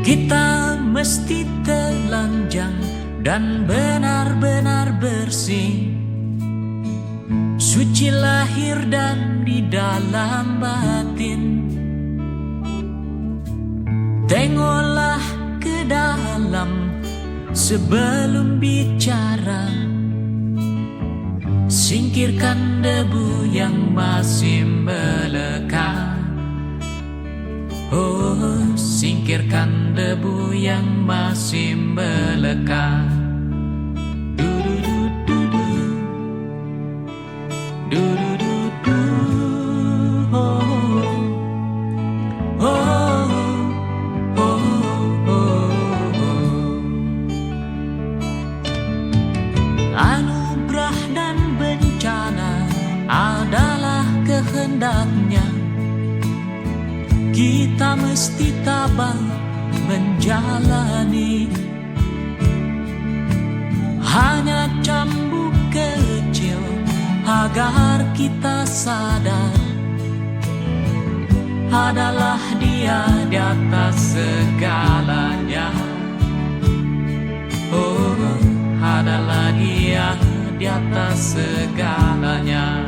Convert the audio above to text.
Kita mesti telanjang dan benar-benar bersih, suci lahir dan di dalam batin. Tengoklah ke dalam sebelum bicara, singkirkan debu yang masih melekat. Oh, singkirkan debu yang masih melekat. Du-du-du-du-du. Du-du-du-du. Oh, oh, oh, oh, oh. Anugerah dan bencana adalah kehendaknya. Kita mesti tabah menjalani. Hanya cambuk kecil agar kita sadar, adalah Dia di atas segalanya. Oh, adalah Dia di atas segalanya.